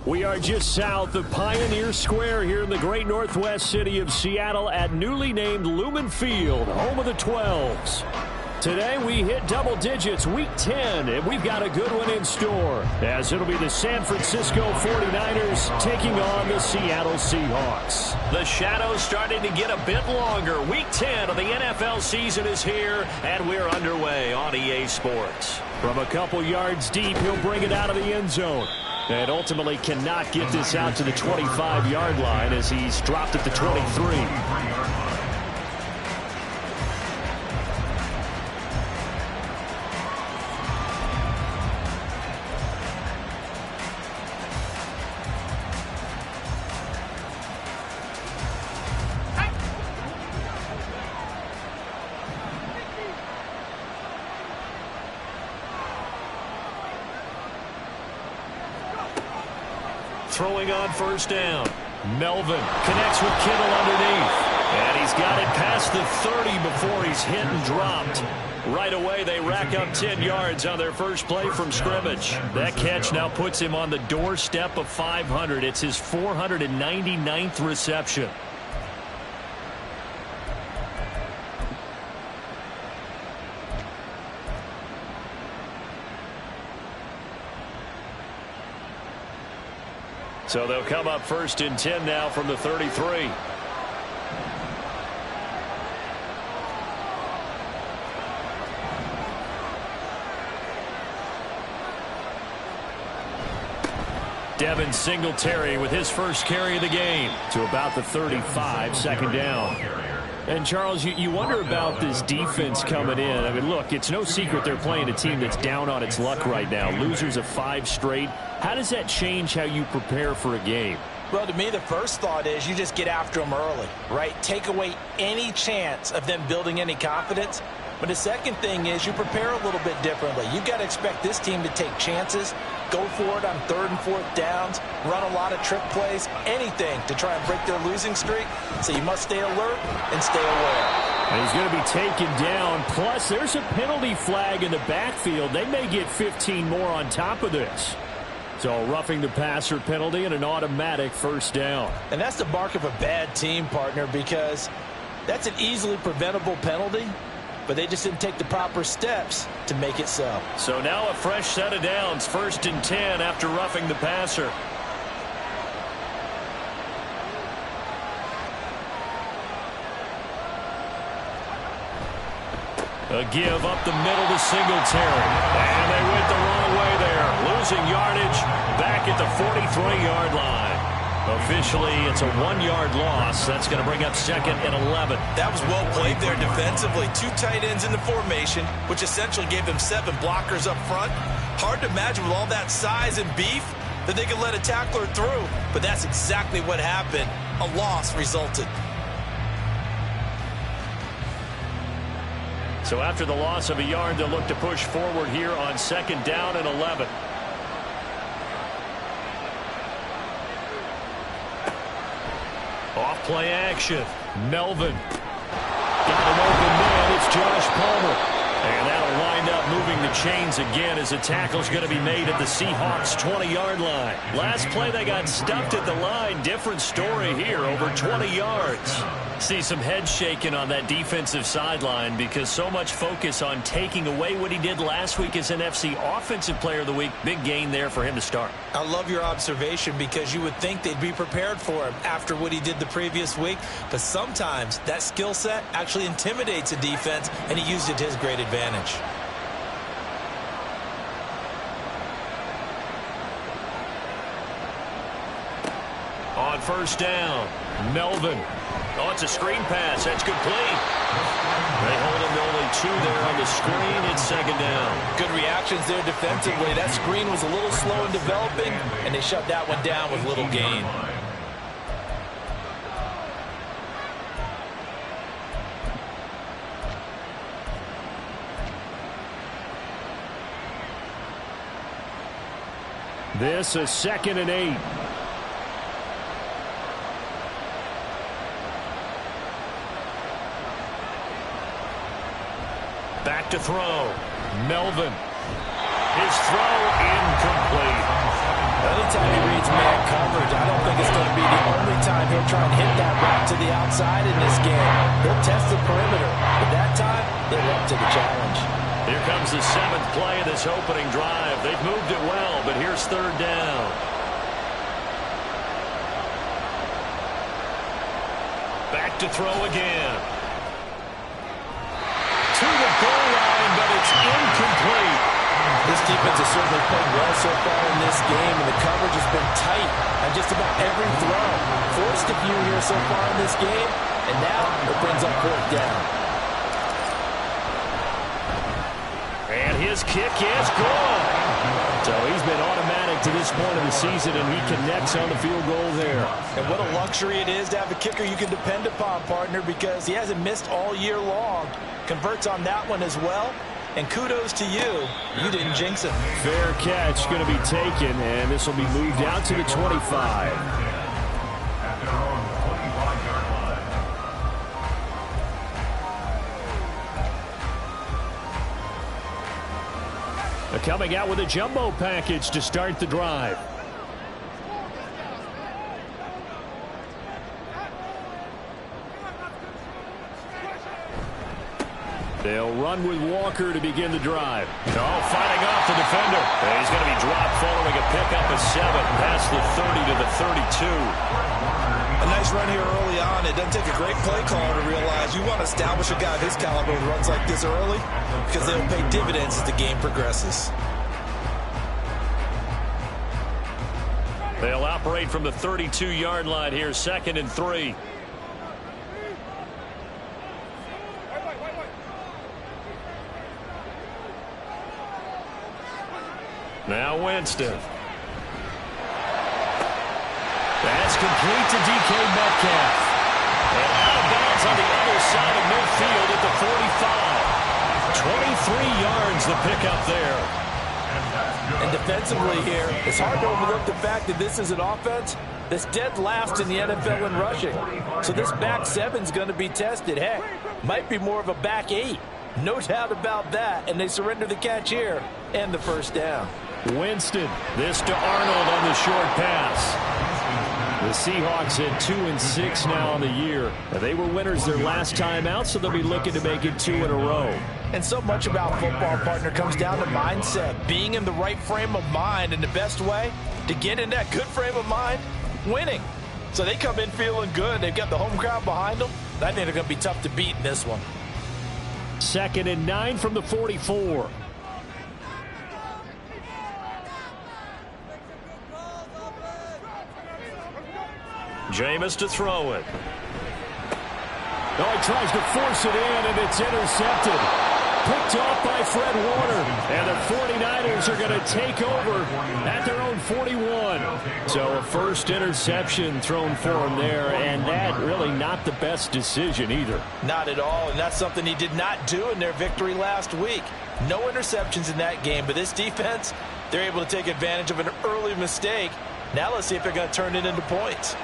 We are just south of Pioneer Square here in the great northwest city of Seattle at newly named Lumen Field, home of the 12s. Today we hit double digits, week 10, and we've got a good one in store, as it'll be the San Francisco 49ers taking on the Seattle Seahawks. The shadow's starting to get a bit longer. Week 10 of the NFL season is here, and we're underway on EA Sports. From a couple yards deep, he'll bring it out of the end zone. And ultimately cannot get this out to the 25-yard line as he's dropped at the 23. Throwing on first down. Melvin connects with Kittle underneath. And he's got it past the 30 before he's hit and dropped. Right away, they rack up 10 yards on their first play from scrimmage. That catch now puts him on the doorstep of 500. It's his 499th reception. So they'll come up first and 10 now from the 33. Devin Singletary with his first carry of the game to about the 35, second down. And, Charles, you wonder about this defense coming in. I mean, look, it's no secret they're playing a team that's down on its luck right now. Losers of 5 straight. How does that change how you prepare for a game? Well, to me, the first thought is you just get after them early, right? Take away any chance of them building any confidence. But the second thing is you prepare a little bit differently. You've got to expect this team to take chances, go for it on 3rd and 4th downs, run a lot of trick plays, anything to try and break their losing streak. So you must stay alert and stay aware. And he's going to be taken down. Plus, there's a penalty flag in the backfield. They may get 15 more on top of this. So roughing the passer penalty and an automatic first down. And that's the mark of a bad team, partner, because that's an easily preventable penalty. But they just didn't take the proper steps to make it so. So now a fresh set of downs, 1st and 10 after roughing the passer. A give up the middle to Singletary. And they went the wrong way there. Losing yardage back at the 43-yard line. Officially, it's a 1-yard loss. That's going to bring up 2nd and 11. That was well played there defensively. 2 tight ends in the formation, which essentially gave them 7 blockers up front. Hard to imagine with all that size and beef that they could let a tackler through. But that's exactly what happened. A loss resulted. So after the loss of a yard, they'll look to push forward here on 2nd down and 11. Off play action. Melvin. Got an open man. It's Josh Palmer. And that'll wind up moving the chains again as a tackle's going to be made at the Seahawks' 20-yard line. Last play, they got stuffed at the line. Different story here, over 20 yards. See some head shaking on that defensive sideline because so much focus on taking away what he did last week as NFC Offensive Player of the Week. Big gain there for him to start. I love your observation because you would think they'd be prepared for him after what he did the previous week. But sometimes that skill set actually intimidates a defense, and he used it to his great advantage. On first down, Melvin. Oh, it's a screen pass. That's complete. They hold him to only 2 there on the screen. It's 2nd down. Good reactions there defensively. That screen was a little slow in developing, and they shut that one down with little gain. This is 2nd and 8. Back to throw. Melvin. His throw incomplete. Anytime anytime he reads man coverage, I don't think it's going to be the only time he'll try and hit that route to the outside in this game. He'll test the perimeter, but that time, they're up to the challenge. Here comes the 7th play of this opening drive. They've moved it well, but here's 3rd down. Back to throw again. To the goal line, but it's incomplete. This defense has certainly played well so far in this game, and the coverage has been tight on just about every throw. Forced a few here so far in this game, and now it brings up 4th down. And his kick is good. So he's been automatic to this point of the season, and he connects on the field goal there. And what a luxury it is to have a kicker you can depend upon, partner, because he hasn't missed all year long. Converts on that one as well. And kudos to you. You didn't jinx it. Fair catch going to be taken, and this will be moved out to the 25. They're coming out with a jumbo package to start the drive. They'll run with Walker to begin the drive. Oh, fighting off the defender. And he's going to be dropped following a pickup of 7 past the 30 to the 32. A nice run here early on. It doesn't take a great play caller to realize you want to establish a guy of his caliber who runs like this early because they'll pay dividends as the game progresses. They'll operate from the 32-yard line here, 2nd and 3. Now Winston. That's complete to DK Metcalf. And out of bounds on the other side of midfield at the 45. 23 yards the pickup there. And defensively here, it's hard to overlook the fact that this is an offense that's dead last in the NFL in rushing. So this back 7's going to be tested. Heck, might be more of a back 8. No doubt about that. And they surrender the catch here and the 1st down. Winston, this to Arnold on the short pass. The Seahawks at 2-6 now on the year. They were winners their last time out, so they'll be looking to make it 2 in a row. And so much about football, partner, comes down to mindset. Being in the right frame of mind, and the best way to get in that good frame of mind, winning. So they come in feeling good. They've got the home crowd behind them. I think they're going to be tough to beat in this one. 2nd and 9 from the 44. Jameis to throw it. Oh, he tries to force it in, and it's intercepted. Picked off by Fred Warner. And the 49ers are going to take over at their own 41. So a first interception thrown for him there, and that really not the best decision either. Not at all, and that's something he did not do in their victory last week. No interceptions in that game, but this defense, they're able to take advantage of an early mistake. Now let's see if they're going to turn it into points.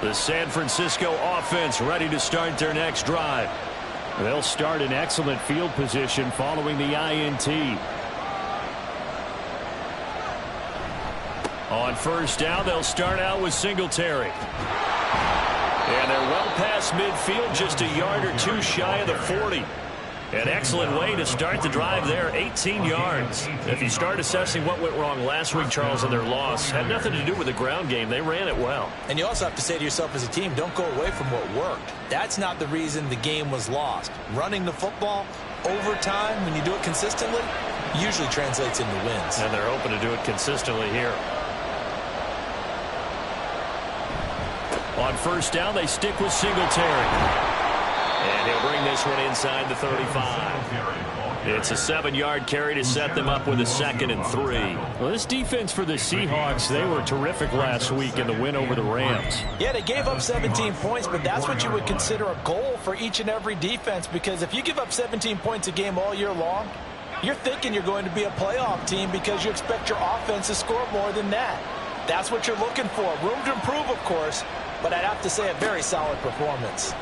The San Francisco offense ready to start their next drive. They'll start in excellent field position following the INT. On 1st down, they'll start out with Singletary. And they're well past midfield, just a yard or 2 shy of the 40. An excellent way to start the drive there, 18 yards. If you start assessing what went wrong last week, Charles, in their loss, had nothing to do with the ground game. They ran it well. And you also have to say to yourself as a team, don't go away from what worked. That's not the reason the game was lost. Running the football over time, when you do it consistently, usually translates into wins. And they're hoping to do it consistently here. On 1st down, they stick with Singletary. And he'll bring this one inside the 35. It's a 7-yard carry to set them up with a 2nd and 3. Well, this defense for the Seahawks, they were terrific last week in the win over the Rams. Yeah, they gave up 17 points, but that's what you would consider a goal for each and every defense, because if you give up 17 points a game all year long, you're thinking you're going to be a playoff team because you expect your offense to score more than that. That's what you're looking for. Room to improve, of course, but I'd have to say a very solid performance.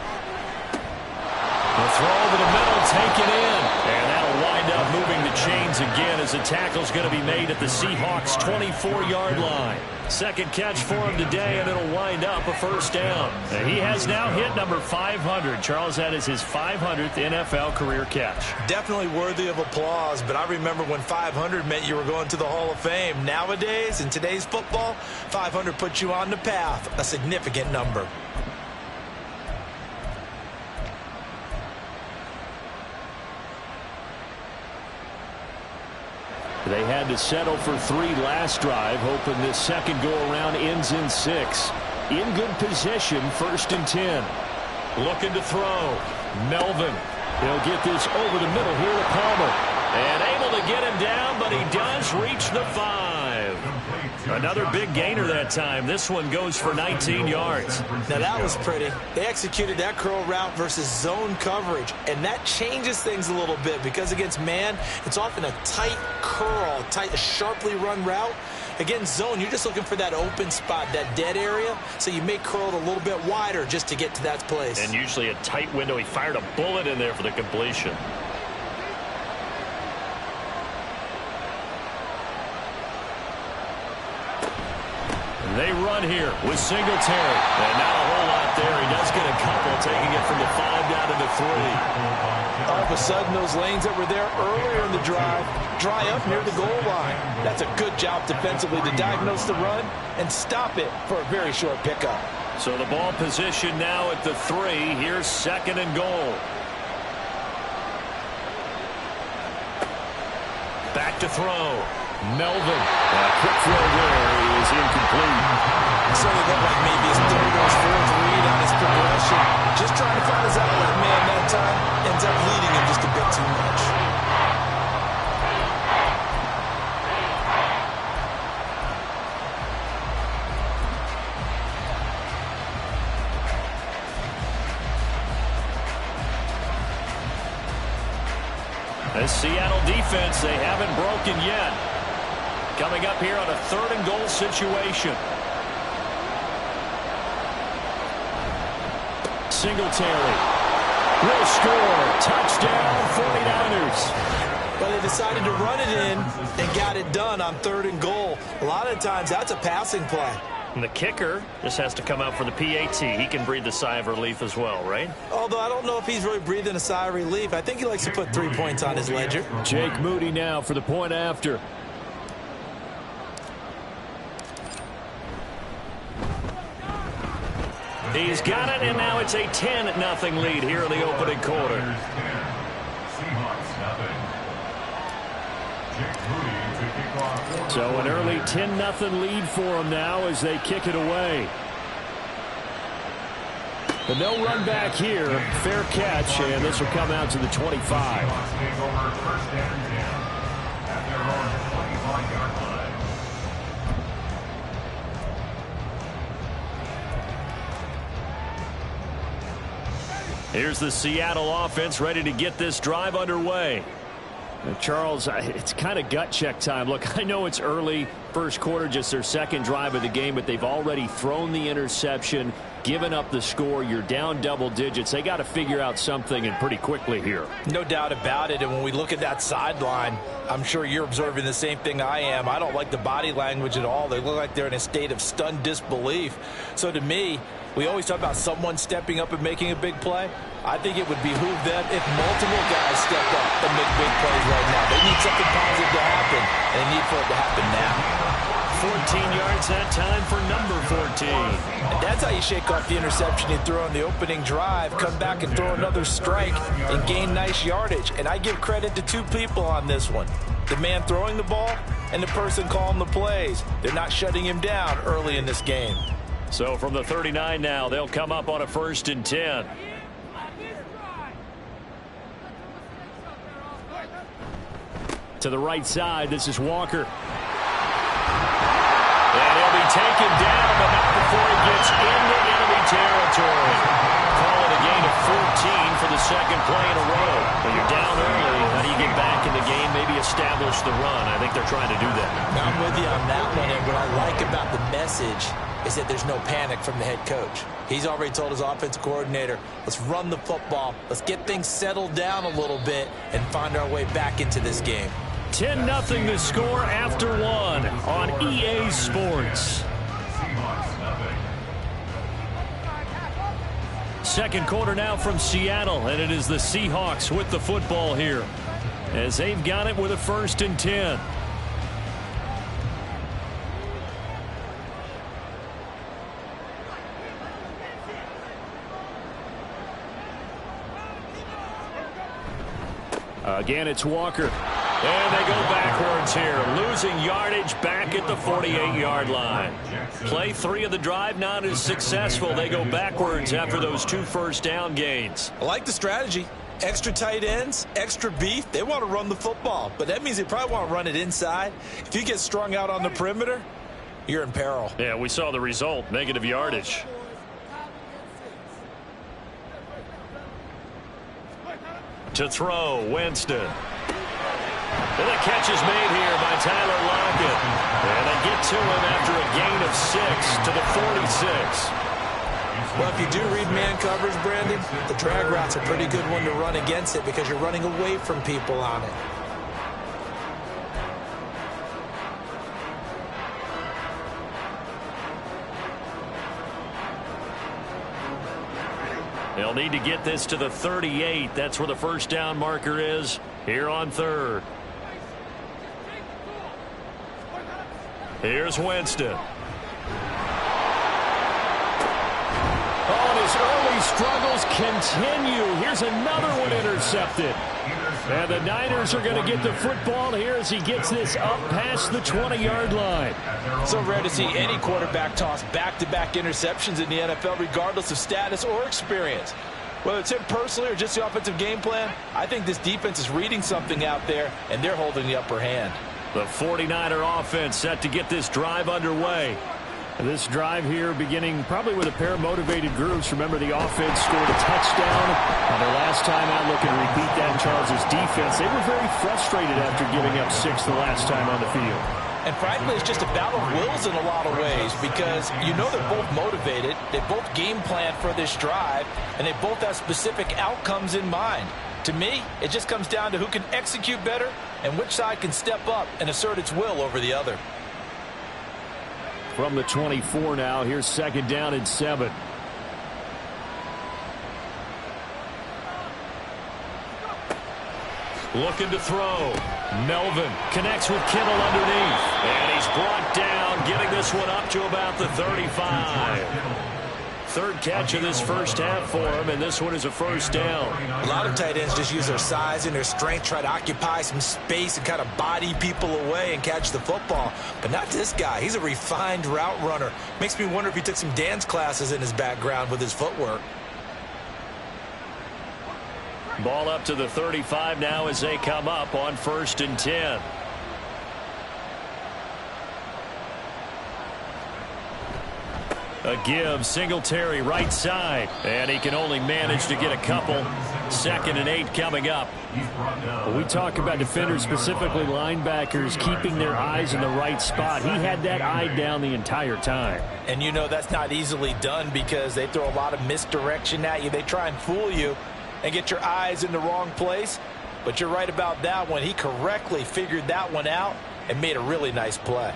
The throw over the middle, taken in. And that'll wind up moving moving the chains again as the tackle's going to be made at the Seahawks' 24-yard line. Second catch for him today, and it'll wind up a first down. And he has now hit number 500. Charles, that is his 500th NFL career catch. Definitely worthy of applause, but I remember when 500 meant you were going to the Hall of Fame. Nowadays, in today's football, 500 puts you on the path, a significant number. They had to settle for 3 last drive, hoping this second go-around ends in 6. In good position, 1st and 10. Looking to throw. Melvin. He'll get this over the middle here to Palmer. And able to get him down, but he does reach the 5. Another big gainer that time. This one goes for 19 yards. Now that was pretty. They executed that curl route versus zone coverage, and that changes things a little bit because against man, it's often a tight curl, a sharply run route. Against zone, you're just looking for that open spot, that dead area, so you may curl it a little bit wider just to get to that place. And usually a tight window. He fired a bullet in there for the completion. They run here with Singletary. And not a whole lot there. He does get a couple, taking it from the 5 down to the 3. All of a sudden, those lanes that were there earlier in the drive dry up near the goal line. That's a good job defensively to diagnose the run and stop it for a very short pickup. So the ball position now at the 3. Here's 2nd and goal. Back to throw. Melvin. Quick throw there is incomplete. It certainly looked like maybe his 3rd or 4th read on his progression. Just trying to find his outlet man that time. Ends up leading him just a bit too much. The Seattle defense, they haven't broken yet. Coming up here on a 3rd and goal situation. Singletary will score. Touchdown, 49ers. But they decided to run it in and got it done on 3rd and goal. A lot of times that's a passing play. And the kicker just has to come out for the PAT. He can breathe a sigh of relief as well, right? Although I don't know if he's really breathing a sigh of relief. I think he likes to put 3 points on his ledger. Jake Moody now for the point after. He's got it, and now it's a 10-0 lead here in the opening quarter. So an early 10-0 lead for them now as they kick it away. But no run back here. Fair catch, and this will come out to the 25. Here's the Seattle offense ready to get this drive underway. Charles, it's kind of gut check time. Look, I know it's early, first quarter, just their 2nd drive of the game, but they've already thrown the interception, given up the score. You're down double digits. They got to figure out something, and pretty quickly here. No doubt about it. And when we look at that sideline, I'm sure you're observing the same thing I am. I don't like the body language at all. They look like they're in a state of stunned disbelief. So to me, we always talk about someone stepping up and making a big play. I think it would behoove them if multiple guys stepped up and make big plays right now. They need something positive to happen, and they need for it to happen now. 14 yards that time for number 14. And that's how you shake off the interception you threw on the opening drive, come back and throw another strike and gain nice yardage. And I give credit to 2 people on this one. The man throwing the ball and the person calling the plays. They're not shutting him down early in this game. So from the 39 now, they'll come up on a 1st and 10. To the right side, this is Walker. And he'll be taken down, but not before he gets into enemy territory. Call it a gain of 14 for the 2nd play in a row. When you're down early, how do you get back in the game, maybe establish the run? I think they're trying to do that. I'm with you on that one, and what I like about the message is that there's no panic from the head coach. He's already told his offensive coordinator, let's run the football, let's get things settled down a little bit and find our way back into this game. 10-0 to score after one on EA Sports. Second quarter now from Seattle, and it is the Seahawks with the football here as they've got it with a 1st and 10. Again, it's Walker. And they go backwards here, losing yardage back at the 48-yard line. Play 3 of the drive not as successful. They go backwards after those 2 first down gains. I like the strategy. Extra tight ends, extra beef. They want to run the football, but that means they probably want to run it inside. If you get strung out on the perimeter, you're in peril. Yeah, we saw the result, negative yardage. To throw, Winston. And the catch is made here by Tyler Lockett. And they get to him after a gain of 6 to the 46. Well, if you do read man coverage, Brandon, the drag route's a pretty good one to run against it because you're running away from people on it. They'll need to get this to the 38. That's where the first down marker is here on 3rd. Here's Winston. Oh, and his early struggles continue. Here's another one intercepted. And the Niners are going to get the football here as he gets this up past the 20-yard line. So rare to see any quarterback toss back-to-back interceptions in the NFL, regardless of status or experience. Whether it's him personally or just the offensive game plan, I think this defense is reading something out there, and they're holding the upper hand. The 49er offense set to get this drive underway. And this drive here beginning probably with a pair of motivated groups. Remember, the offense scored a touchdown on their last time out. Looking to repeat that in Charles' defense. They were very frustrated after giving up 6 the last time on the field. And frankly, it's just a battle of wills in a lot of ways because you know they're both motivated. They both game plan for this drive, and they both have specific outcomes in mind. To me, it just comes down to who can execute better and which side can step up and assert its will over the other. From the 24 now, here's 2nd down and 7. Looking to throw. Melvin connects with Kittle underneath. And he's brought down, getting this one up to about the 35. 3rd catch of this first half for him, and this one is a first down. A lot of tight ends just use their size and their strength, try to occupy some space and kind of body people away and catch the football. But not this guy. He's a refined route runner. Makes me wonder if he took some dance classes in his background with his footwork. Ball up to the 35 now as they come up on 1st and 10. A give, Singletary right side, and he can only manage to get a couple. 2nd and 8 coming up. When we talk about defenders, specifically linebackers, keeping their eyes in the right spot. He had that eye down the entire time. And you know that's not easily done because they throw a lot of misdirection at you. They try and fool you and get your eyes in the wrong place. But you're right about that one. He correctly figured that one out and made a really nice play.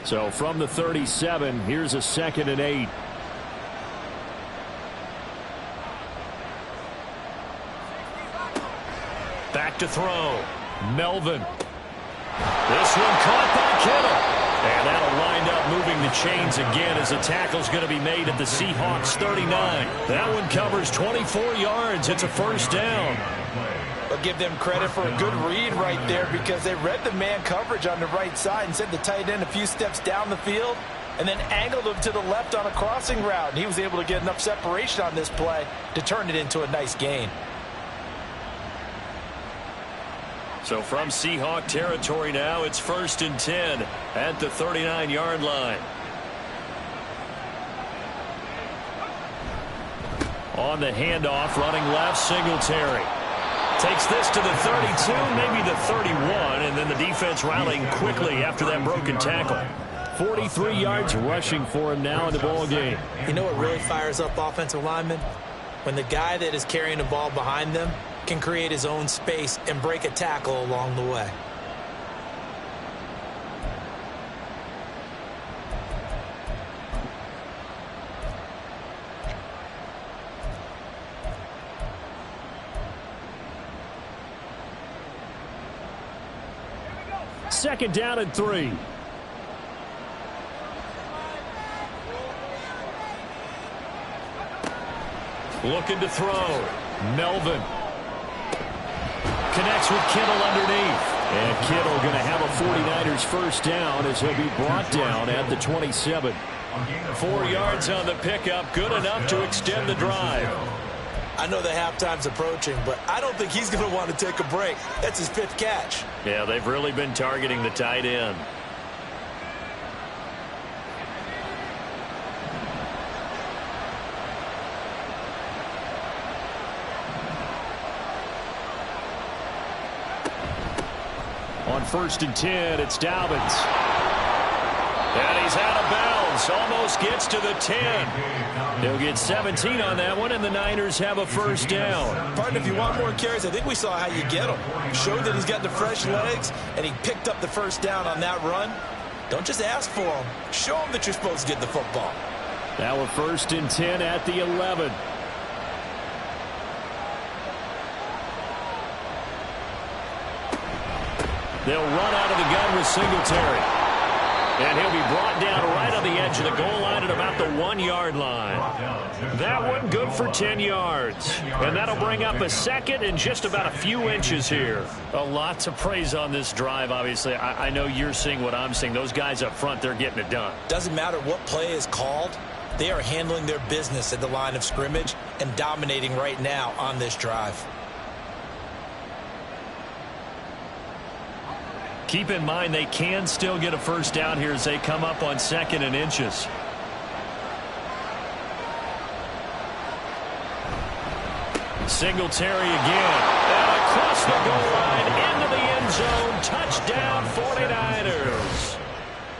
So from the 37, here's a 2nd and 8. Back to throw. Melvin. This one caught by Kittle. And that'll wind up moving the chains again as the tackle's going to be made at the Seahawks 39. That one covers 24 yards. It's a first down. But give them credit for a good read right there because they read the man coverage on the right side and sent the tight end a few steps down the field and then angled him to the left on a crossing route. And he was able to get enough separation on this play to turn it into a nice gain. So from Seahawk territory now, it's 1st and 10 at the 39-yard line. On the handoff, running left, Singletary. Takes this to the 32, maybe the 31, and then the defense rallying quickly after that broken tackle. 43 yards rushing for him now in the ball game. You know what really fires up offensive linemen? When the guy that is carrying the ball behind them can create his own space and break a tackle along the way. Second down and 3. Looking to throw. Melvin. Connects with Kittle underneath. And Kittle going to have a 49ers first down as he'll be brought down at the 27. 4 yards on the pickup. Good enough to extend the drive. I know the halftime's approaching, but I don't think he's going to want to take a break. That's his 5th catch. Yeah, they've really been targeting the tight end. On 1st and 10, it's Dobbins. And he's out of bounds. Almost gets to the 10. They'll get 17 on that one, and the Niners have a first down. Partner, if you want more carries, I think we saw how you get them. Showed that he's got the fresh legs, and he picked up the first down on that run. Don't just ask for him. Show him that you're supposed to get the football. Now a 1st and 10 at the 11. They'll run out of the gun with Singletary. And he'll be brought down right on the edge of the goal line at about the 1-yard line. That one good for 10 yards. And that'll bring up a second and just about a few inches here. A lot to praise on this drive, obviously. I know you're seeing what I'm seeing. Those guys up front, they're getting it done. Doesn't matter what play is called. They are handling their business at the line of scrimmage and dominating right now on this drive. Keep in mind they can still get a first down here as they come up on 2nd and inches. Singletary again. And across the goal line into the end zone. Touchdown 49ers.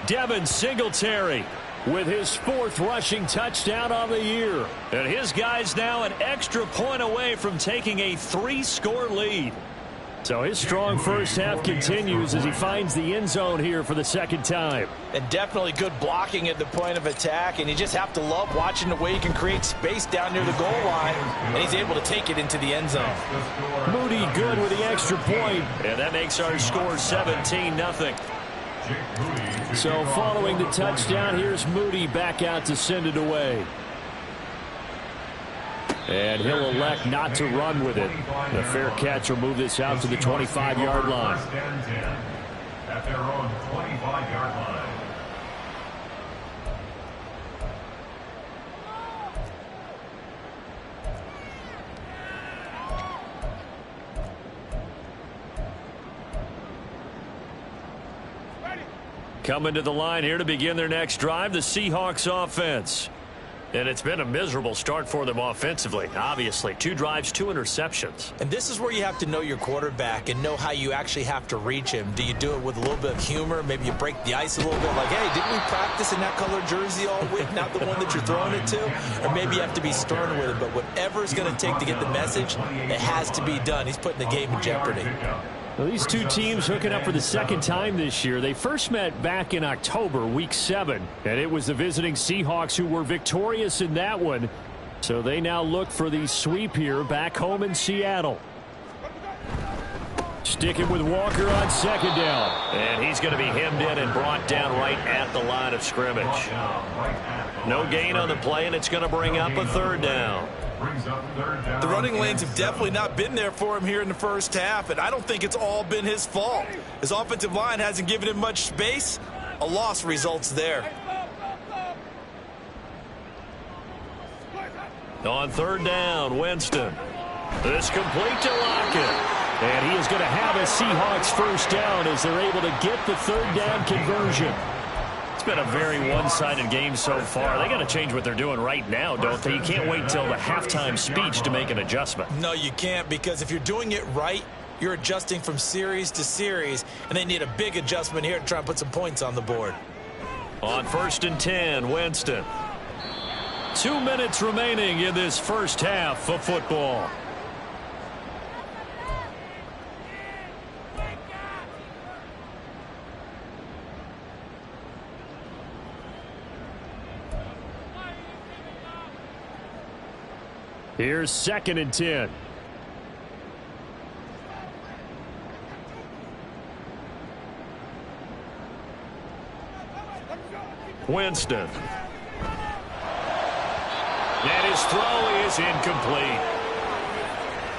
Devin Singletary with his 4th rushing touchdown on the year. And his guys now an extra point away from taking a 3-score lead. So his strong first half continues as he finds the end zone here for the 2nd time. And definitely good blocking at the point of attack, and you just have to love watching the way he can create space down near the goal line, and he's able to take it into the end zone. Moody good with the extra point, and that makes our score 17-0. So following the touchdown, here's Moody back out to send it away. And he'll elect not to run with it. The fair catch will move this out to the 25-yard line. At their own 25-yard line. Coming to the line here to begin their next drive, the Seahawks offense. And it's been a miserable start for them offensively. Obviously, 2 drives, 2 interceptions. And this is where you have to know your quarterback and know how you actually have to reach him. Do you do it with a little bit of humor? Maybe you break the ice a little bit like, hey, didn't we practice in that color jersey all week, not the one that you're throwing it to? Or maybe you have to be stern with it. But whatever it's going to take to get the message, it has to be done. He's putting the game in jeopardy. Well, these two teams hooking up for the 2nd time this year. They first met back in October, Week 7, and it was the visiting Seahawks who were victorious in that one. So they now look for the sweep here back home in Seattle. Sticking with Walker on 2nd down. And he's going to be hemmed in and brought down right at the line of scrimmage. No gain on the play, and it's going to bring up a 3rd down. The running lanes have definitely not been there for him here in the first half, and I don't think it's all been his fault. His offensive line hasn't given him much space. A loss results there. On 3rd down, Winston. This complete to Lockett. And he is going to have a Seahawks first down as they're able to get the 3rd down conversion. It's been a very one-sided game so far. They got to change what they're doing right now, don't they? You can't wait till the halftime speech to make an adjustment. No, you can't, because if you're doing it right, you're adjusting from series to series, and they need a big adjustment here to try and put some points on the board. On 1st and 10, Winston. 2 minutes remaining in this first half of football. Here's 2nd and 10. Winston. And his throw is incomplete.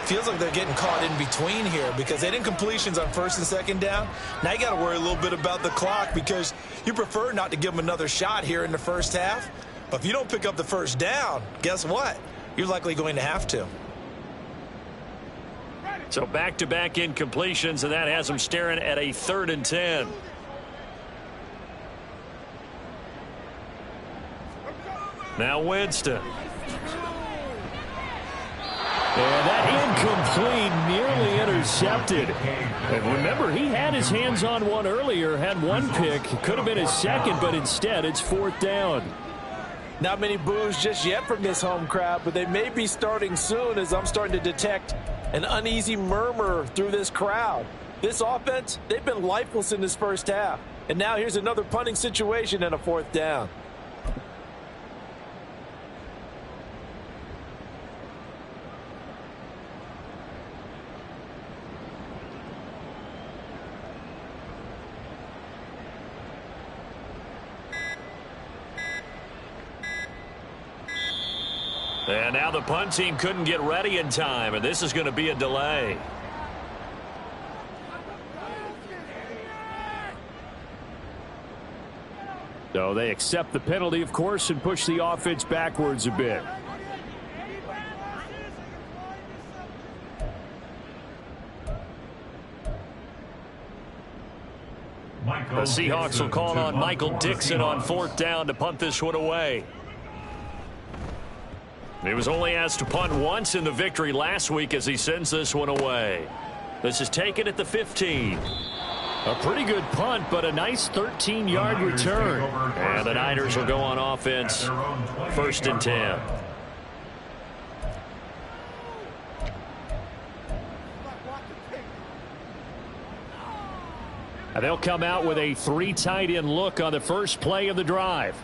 Feels like they're getting caught in between here because they didn't completions on 1st and 2nd down. Now you got to worry a little bit about the clock because you prefer not to give them another shot here in the first half. But if you don't pick up the 1st down, guess what? You're likely going to have to. So back-to-back incompletions, and that has them staring at a 3rd and 10. Now Winston. And that incomplete, nearly intercepted. And remember, he had his hands on one earlier, had one pick. Could have been his second, but instead it's 4th down. Not many boos just yet from this home crowd, but they may be starting soon as I'm starting to detect an uneasy murmur through this crowd. This offense, they've been lifeless in this first half. And now here's another punting situation and a 4th down. And now the punt team couldn't get ready in time, and this is going to be a delay. So they accept the penalty, of course, and push the offense backwards a bit. The Seahawks will call on Michael Dixon on 4th down to punt this one away. He was only asked to punt once in the victory last week as he sends this one away. This is taken at the 15. A pretty good punt, but a nice 13-yard return. And the Niners will go on offense, 1st and 10. And they'll come out with a 3 tight end look on the first play of the drive.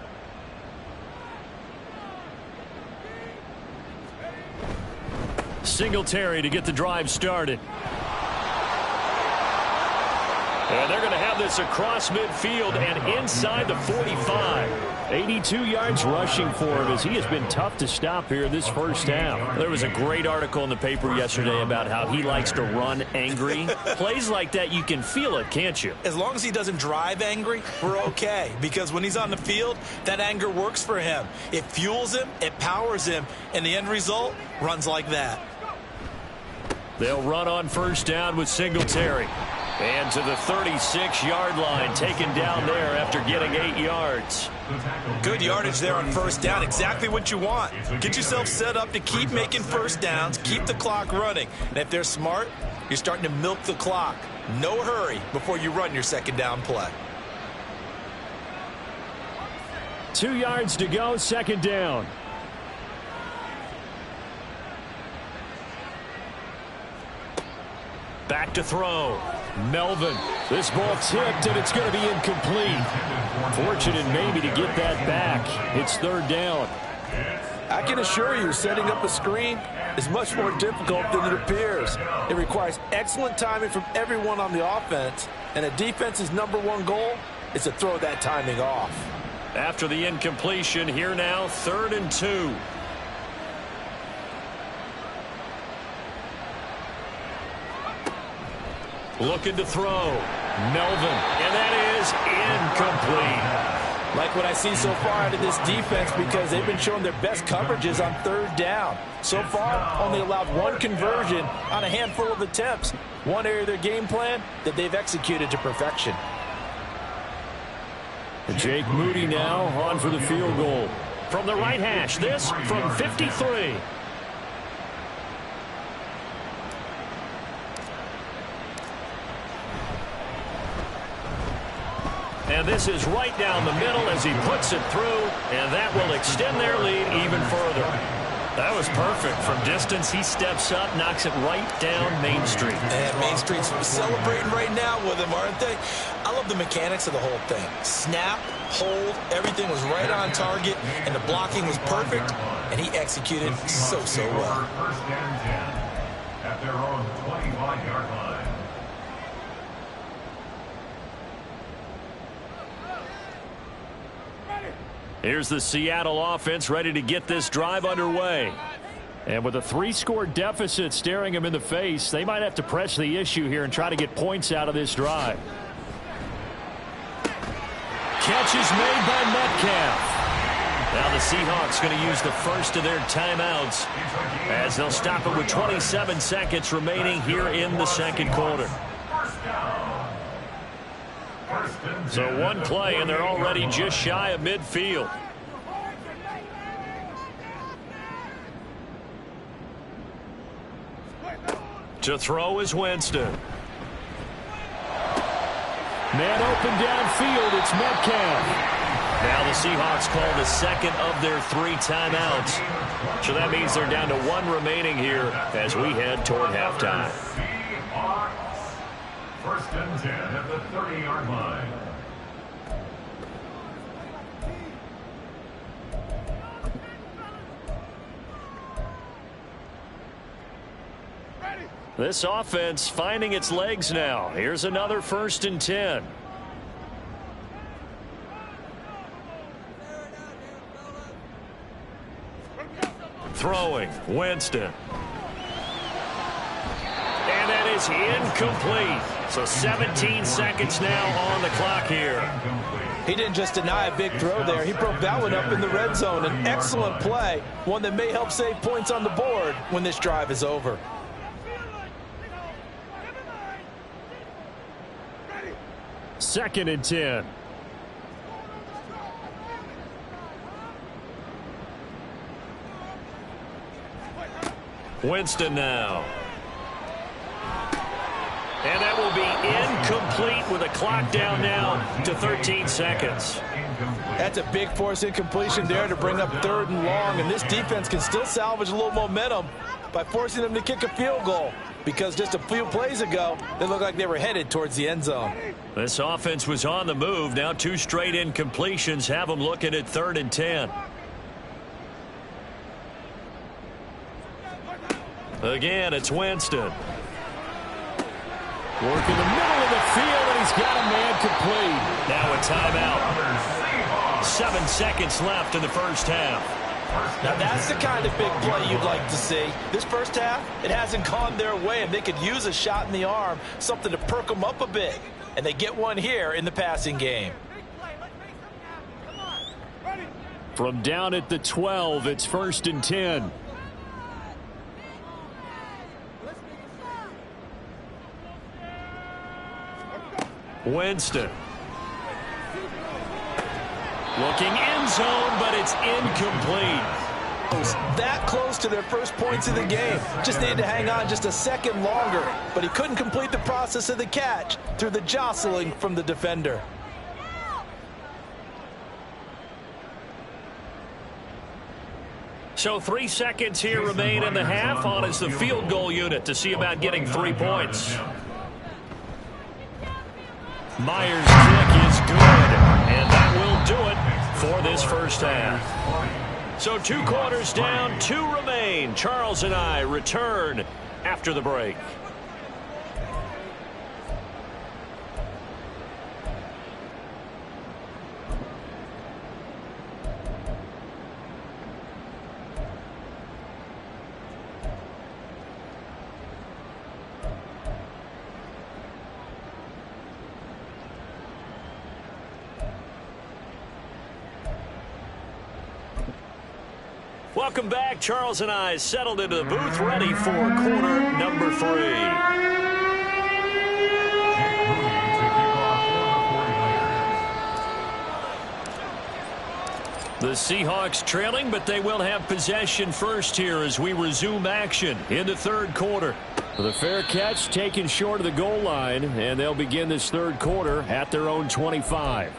Singletary to get the drive started. And they're going to have this across midfield and inside the 45. 82 yards rushing for him as he has been tough to stop here this first half. There was a great article in the paper yesterday about how he likes to run angry. Plays like that, you can feel it, can't you? As long as he doesn't drive angry, we're okay. Because when he's on the field, that anger works for him. It fuels him, it powers him, and the end result runs like that. They'll run on 1st down with Singletary. And to the 36-yard line, taken down there after getting 8 yards. Good yardage there on 1st down. Exactly what you want. Get yourself set up to keep making 1st downs, keep the clock running. And if they're smart, you're starting to milk the clock. No hurry before you run your 2nd down play. 2 yards to go, 2nd down. Back to throw. Melvin. This ball tipped, and it's going to be incomplete. Fortunate maybe to get that back. It's 3rd down. I can assure you, setting up a screen is much more difficult than it appears. It requires excellent timing from everyone on the offense, and a defense's #1 goal is to throw that timing off. After the incompletion, here now, 3rd and 2. Looking to throw. Melvin. And that is incomplete. Like what I see so far out of this defense because they've been showing their best coverages on 3rd down. So far, only allowed 1 conversion on a handful of attempts. One area of their game plan that they've executed to perfection. Jake Moody now on for the field goal. From the right hash, this from 53. And this is right down the middle as he puts it through, and that will extend their lead even further. That was perfect. From distance, he steps up, knocks it right down Main Street. And Main Street's celebrating right now with him, aren't they? I love the mechanics of the whole thing. Snap, hold, everything was right on target, and the blocking was perfect, and he executed so well. First and 10 at their own 25-yard line. Here's the Seattle offense ready to get this drive underway. And with a 3-score deficit staring them in the face, they might have to press the issue here and try to get points out of this drive. Catch is made by Metcalf. Now the Seahawks going to use the first of their timeouts as they'll stop it with 27 seconds remaining here in the second quarter. So one play, and they're already just shy of midfield. To throw is Winston. Man open downfield, it's Metcalf. Now the Seahawks call the second of their 3 timeouts. So that means they're down to 1 remaining here as we head toward halftime. First and 10 at the 30-yard line. This offense finding its legs now. Here's another 1st and 10. Throwing, Winston. And that is incomplete. So 17 seconds now on the clock here. He didn't just deny a big throw there. He broke that one up in the red zone. An excellent play. One that may help save points on the board when this drive is over. Second and 10. Winston now. And that will be incomplete with a clock down now to 13 seconds. That's a big force incompletion there to bring up 3rd and long, and this defense can still salvage a little momentum by forcing them to kick a field goal, because just a few plays ago, they looked like they were headed towards the end zone. This offense was on the move. Now 2 straight incompletions have them looking at 3rd and 10. Again, it's Winston. Working the middle of the field, and he's got a man complete. Now a timeout. 7 seconds left in the first half. Now that's the kind of big play you'd like to see. This first half, it hasn't gone their way, and they could use a shot in the arm, something to perk them up a bit. And they get one here in the passing game. From down at the 12, it's 1st and 10. Winston. Looking end zone, but it's incomplete. That close to their first points of the game. Just needed to hang on just a second longer, but he couldn't complete the process of the catch through the jostling from the defender. So 3 seconds here remain in the half. On is the field goal unit to see about getting 3 points. Myers' kick is good, and that will do it for this first half. So 2 quarters down, 2 remain. Charles and I return after the break. Welcome back. Charles and I settled into the booth, ready for quarter number 3. The Seahawks trailing, but they will have possession first here as we resume action in the 3rd quarter. The fair catch taken short of the goal line, and they'll begin this third quarter at their own 25.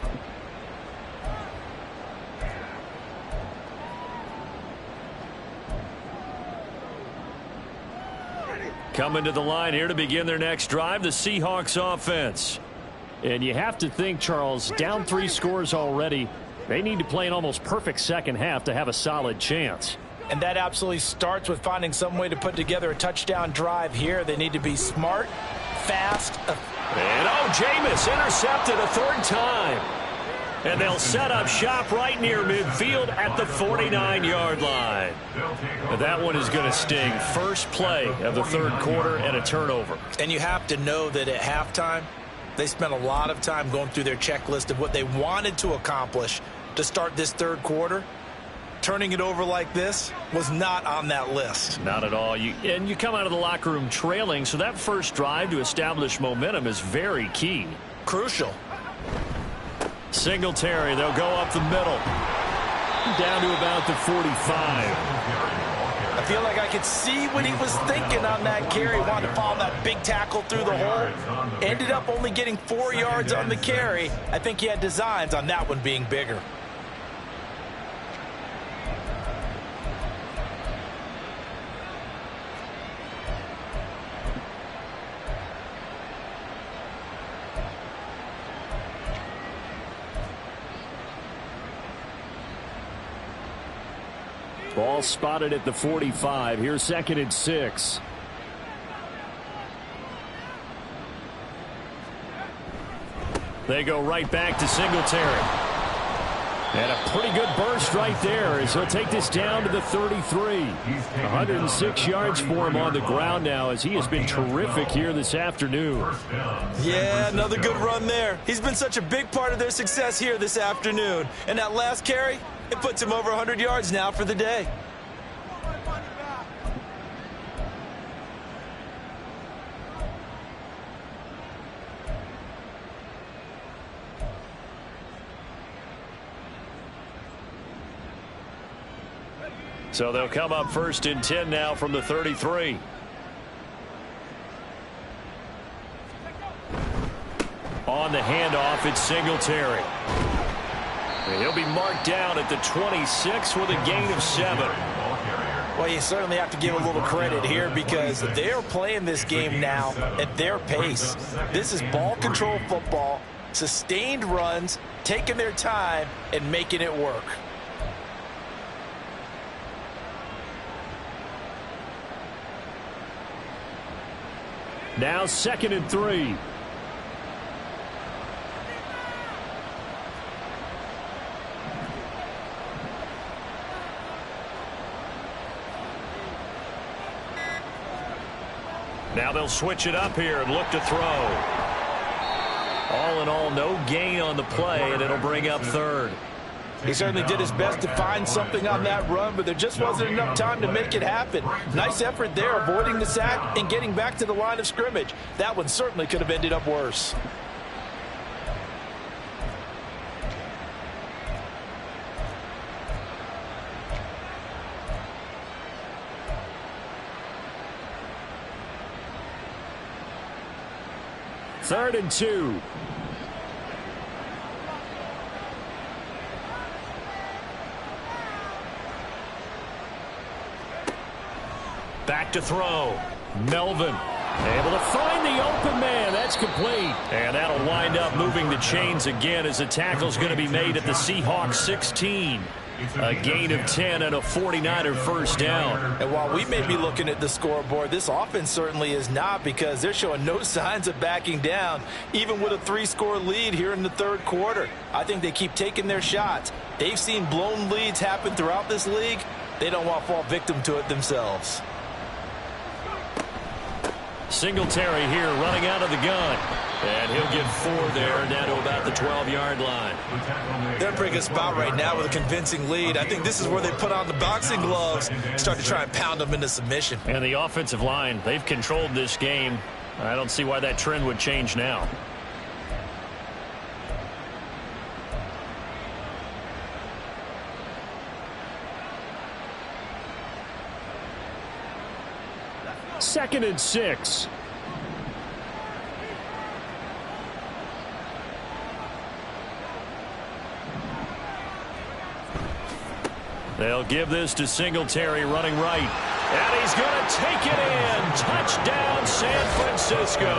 Coming to the line here to begin their next drive, the Seahawks offense. And you have to think, Charles, down 3 scores already. They need to play an almost perfect second half to have a solid chance. And that absolutely starts with finding some way to put together a touchdown drive here. They need to be smart, fast. And Jameis intercepted a third time. And they'll set up shop right near midfield at the 49-yard line. That one is going to sting. First play of the third quarter and a turnover. And you have to know that at halftime, they spent a lot of time going through their checklist of what they wanted to accomplish to start this third quarter. Turning it over like this was not on that list. Not at all. And you come out of the locker room trailing, so that first drive to establish momentum is very key. Crucial. Singletary, they'll go up the middle. Down to about the 45. I feel like I could see what he was thinking on that carry. Wanted to follow that big tackle through the hole. Ended up only getting 4 yards on the carry. I think he had designs on that one being bigger. Ball spotted at the 45. Here's 2nd and 6. They go right back to Singletary. And a pretty good burst right there as he'll take this down to the 33. 106 yards for him on the ground now as he has been terrific here this afternoon. Yeah, another good run there. He's been such a big part of their success here this afternoon. And that last carry, it puts him over 100 yards now for the day. So they'll come up 1st and 10 now from the 33. On the handoff, it's Singletary. And he'll be marked down at the 26 with a gain of 7. Well, you certainly have to give a little credit here because they're playing this game now at their pace. This is ball control football, sustained runs, taking their time, and making it work. Now 2nd and 3. Now they'll switch it up here and look to throw. All in all, no gain on the play, and it'll bring up 3rd. He certainly did his best to find something on that run, but there just wasn't enough time to make it happen. Nice effort there, avoiding the sack and getting back to the line of scrimmage. That one certainly could have ended up worse. Third and 2. Back to throw. Melvin able to find the open man. That's complete. And that'll wind up moving the chains again as the tackle's going to be made at the Seahawks 16. A gain of 10 and a 49er first down. And while we may be looking at the scoreboard, this offense certainly is not because they're showing no signs of backing down, even with a 3-score lead here in the third quarter. I think they keep taking their shots. They've seen blown leads happen throughout this league. They don't want to fall victim to it themselves. Singletary here running out of the gun. And he'll get 4 there, down to about the 12-yard line. They're in a pretty good spot right now with a convincing lead. I think this is where they put on the boxing gloves, start to try and pound them into submission. And the offensive line, they've controlled this game. I don't see why that trend would change now. 2nd and 6. They'll give this to Singletary running right. And he's going to take it in. Touchdown, San Francisco.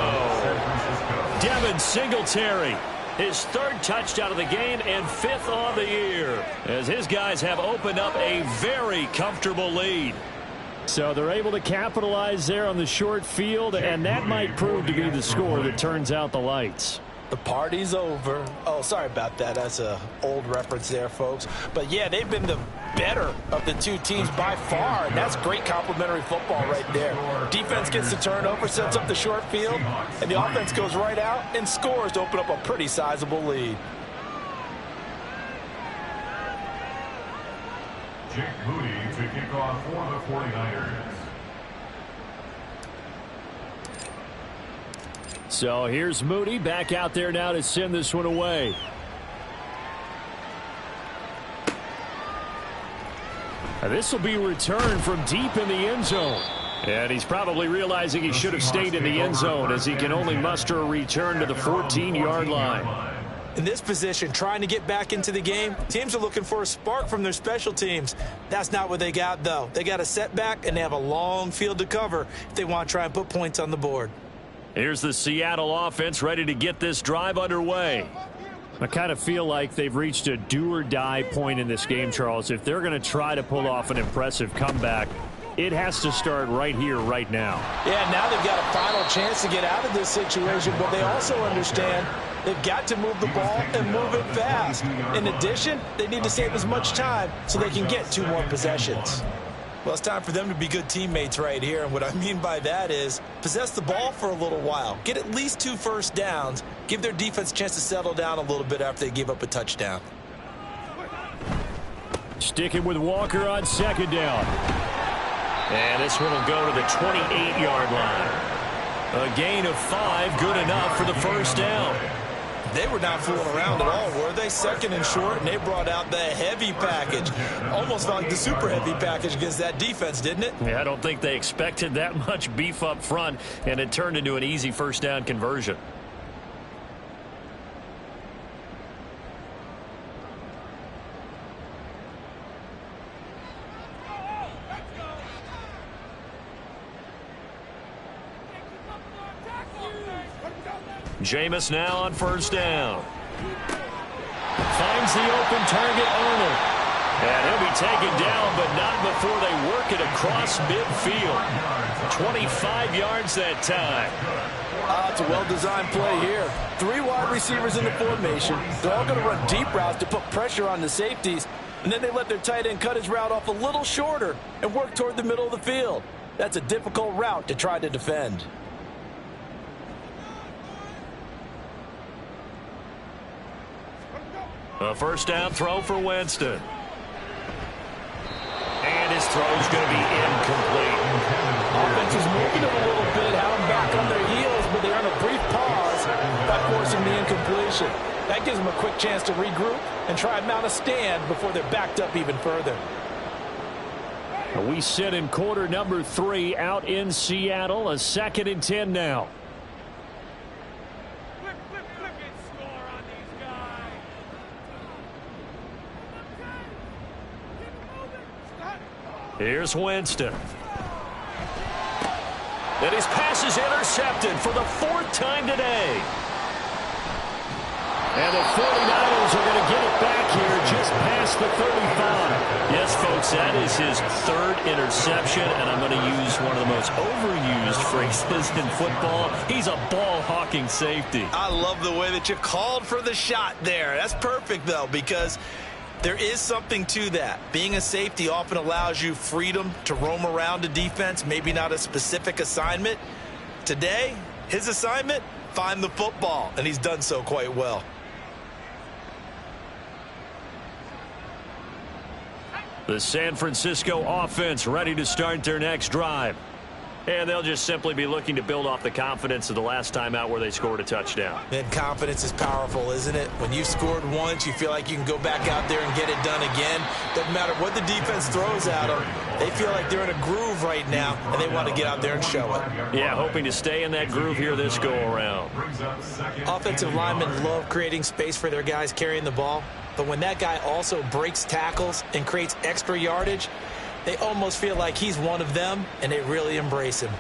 Devin Singletary, his 3rd touchdown of the game and 5th on the year, as his guys have opened up a very comfortable lead. So they're able to capitalize there on the short field, and that might prove to be the score that turns out the lights. The party's over. Oh, sorry about that. That's an old reference there, folks. But, yeah, they've been the better of the two teams by far, and that's great complimentary football right there. Defense gets the turnover, sets up the short field, and the offense goes right out and scores to open up a pretty sizable lead. Jake Moody to kick off for the 49ers. So here's Moody back out there now to send this one away. This will be returned from deep in the end zone. And he's probably realizing he should have stayed in the end zone, as he can only muster a return to the 14-yard line. In this position, trying to get back into the game, teams are looking for a spark from their special teams. That's not what they got, though. They got a setback, and they have a long field to cover if they want to try and put points on the board. Here's the Seattle offense ready to get this drive underway. I kind of feel like they've reached a do-or-die point in this game, Charles. If they're going to try to pull off an impressive comeback, it has to start right here, right now. Yeah, now they've got a final chance to get out of this situation, but they also understand they've got to move the ball and move it fast. In addition, they need to save as much time so they can get 2 more possessions. Well, it's time for them to be good teammates right here, and what I mean by that is possess the ball for a little while, get at least 2 first downs, give their defense a chance to settle down a little bit after they give up a touchdown. Sticking with Walker on 2nd down. And this one will go to the 28-yard line. A gain of 5, good enough for the first down. They were not fooling around at all, were they? 2nd and short, and they brought out the heavy package. Almost like the super heavy package against that defense, didn't it? Yeah, I don't think they expected that much beef up front, and it turned into an easy first down conversion. Jameis now on 1st down. Finds the open target, Arnold. And he'll be taken down, but not before they work it across midfield. 25 yards that time. It's a well-designed play here. 3 wide receivers in the formation. They're all going to run deep routes to put pressure on the safeties. And then they let their tight end cut his route off a little shorter and work toward the middle of the field. That's a difficult route to try to defend. A first down throw for Winston. And his throw's going to be incomplete. Offense is moving it a little bit, have them back on their heels, but they're on a brief pause by forcing the incompletion. That gives them a quick chance to regroup and try and mount a stand before they're backed up even further. We sit in quarter number 3 out in Seattle. A 2nd and 10 now. Here's Winston. And his pass is intercepted for the 4th time today. And the 49ers are going to get it back here just past the 35. Yes, folks, that is his 3rd interception, and I'm going to use one of the most overused phrases in football. He's a ball-hawking safety. I love the way that you called for the shot there. That's perfect, though, because there is something to that. Being a safety often allows you freedom to roam around a defense, maybe not a specific assignment. Today, his assignment, find the football, and he's done so quite well. The San Francisco offense ready to start their next drive. And they'll just simply be looking to build off the confidence of the last time out where they scored a touchdown. And confidence is powerful, isn't it? When you've scored once, you feel like you can go back out there and get it done again. Doesn't matter what the defense throws at them. They feel like they're in a groove right now, and they want to get out there and show it. Yeah, hoping to stay in that groove here this go-around. Offensive linemen love creating space for their guys carrying the ball, but when that guy also breaks tackles and creates extra yardage, they almost feel like he's one of them, and they really embrace him.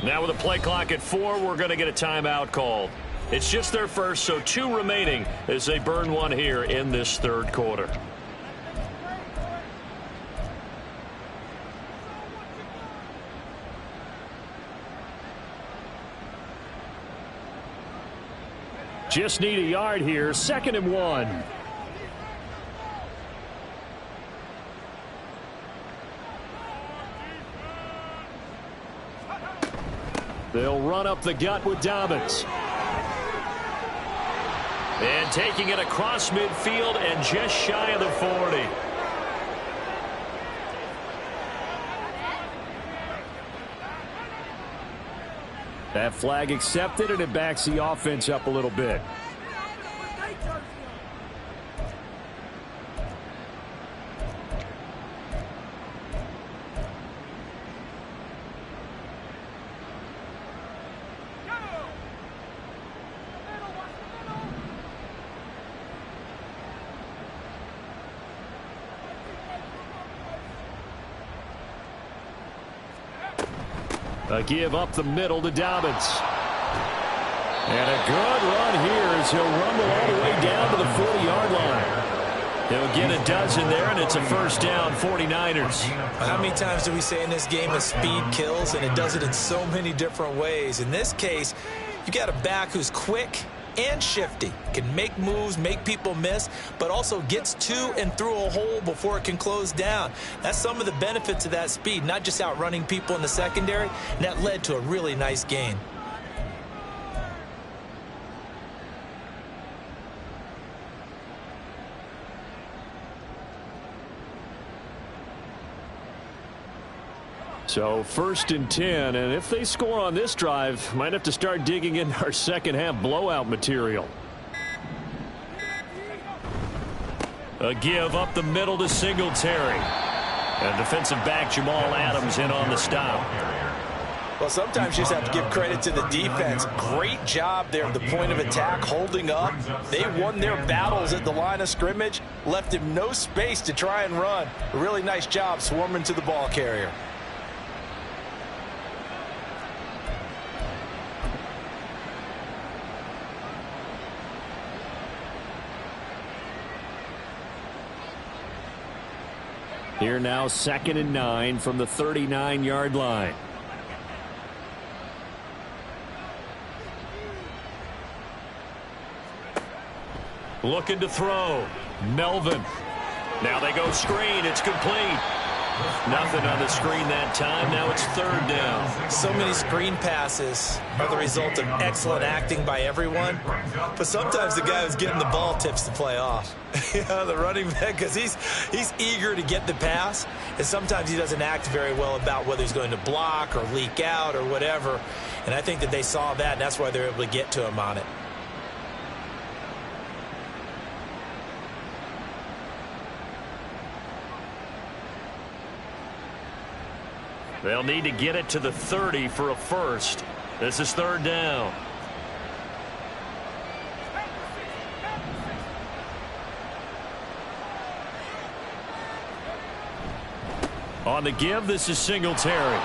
Now with a play clock at 4, we're going to get a timeout called. It's just their first, so 2 remaining as they burn one here in this third quarter. Just need a yard here, 2nd and 1. They'll run up the gut with Dobbins. And taking it across midfield and just shy of the 40. That flag accepted, and it backs the offense up a little bit. A give up the middle to Dobbins. And a good run here as he'll rumble all the way down to the 40-yard line. He'll get a dozen there, and it's a first down, 49ers. How many times do we say in this game that speed kills, and it does it in so many different ways? In this case, you got a back who's quick and shifty, can make moves, make people miss, but also gets to and through a hole before it can close down. That's some of the benefits of that speed, not just outrunning people in the secondary, and that led to a really nice gain. So 1st and 10, and if they score on this drive, might have to start digging in our second half blowout material. A give up the middle to Singletary. And defensive back Jamal Adams in on the stop. Well, sometimes you just have to give credit to the defense. Great job there at the point of attack, holding up. They won their battles at the line of scrimmage, left him no space to try and run. A really nice job swarming to the ball carrier. Here now 2nd and 9 from the 39-yard line. Looking to throw. Melvin. Now they go screen. It's complete. Nothing on the screen that time. Now it's 3rd down. So many screen passes are the result of excellent acting by everyone. But sometimes the guy who's getting the ball tips the play off. The running back, because he's eager to get the pass. And sometimes he doesn't act very well about whether he's going to block or leak out or whatever. And I think that they saw that, and that's why they're able to get to him on it. They'll need to get it to the 30 for a first. This is 3rd down. On the give, this is Singletary.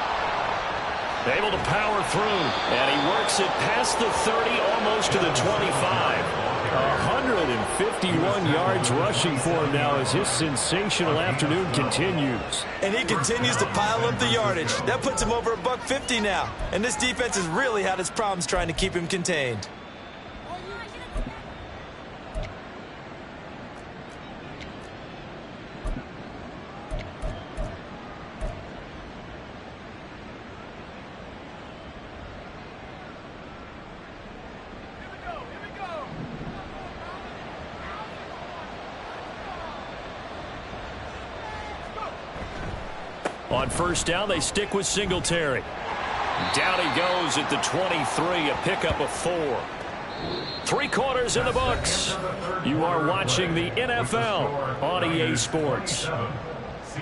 Able to power through, and he works it past the 30, almost to the 25. 151 yards rushing for him now as his sensational afternoon continues. And he continues to pile up the yardage. That puts him over $150 now. And this defense has really had its problems trying to keep him contained. On first down, they stick with Singletary. Down he goes at the 23, a pickup of 4. 3 quarters in the books. You are watching the NFL on EA Sports.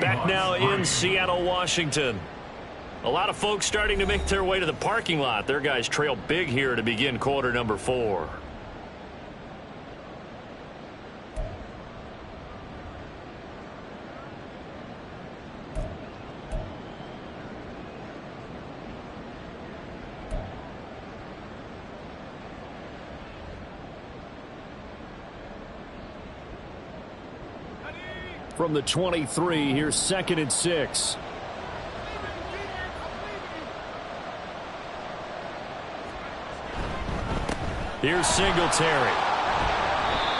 Back now in Seattle, Washington. A lot of folks starting to make their way to the parking lot. Their guys trail big here to begin quarter number 4. From the 23, here's 2nd and 6. Here's Singletary.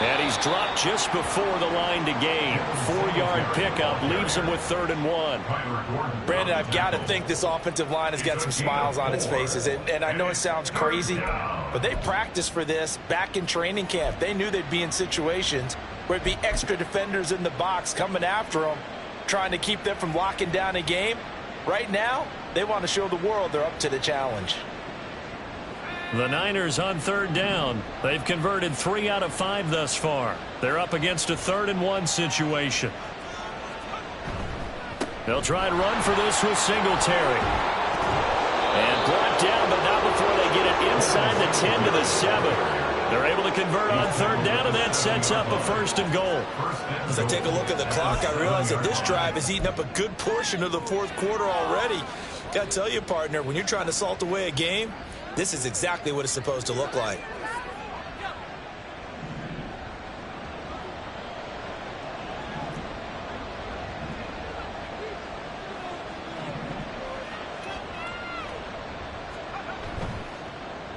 And he's dropped just before the line to gain. 4-yard pickup leaves him with 3rd and 1. Brandon, I've got to think this offensive line has got some smiles on its faces. And I know it sounds crazy, but they practiced for this back in training camp. They knew they'd be in situations where it'd be extra defenders in the box coming after them, trying to keep them from locking down a game. Right now, they want to show the world they're up to the challenge. The Niners on 3rd down. They've converted 3 out of 5 thus far. They're up against a 3rd and 1 situation. They'll try and run for this with Singletary. And brought down, but not before they get it inside the 10 to the 7. They're able to convert on 3rd down, and that sets up a 1st and goal. As I take a look at the clock, I realize that this drive has eaten up a good portion of the 4th quarter already. Got to tell you, partner, when you're trying to salt away a game, this is exactly what it's supposed to look like.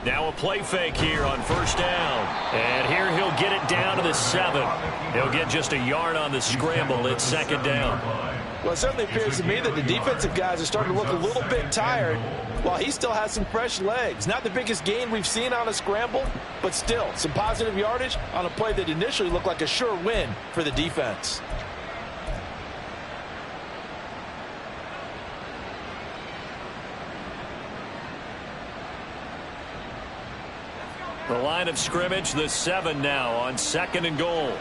Now a play fake here on 1st down. And here he'll get it down to the 7. He'll get just a yard on the scramble. It's 2nd down. Well, it certainly appears to me that the defensive guys are starting to look a little bit tired while he still has some fresh legs. Not the biggest gain we've seen on a scramble, but still some positive yardage on a play that initially looked like a sure win for the defense. The line of scrimmage, the 7 now on 2nd and goal.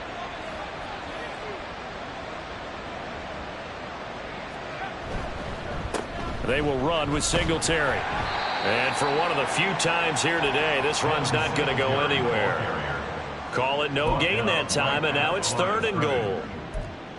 They will run with Singletary. And for one of the few times here today, this run's not going to go anywhere. Call it no gain that time, and now it's 3rd and goal.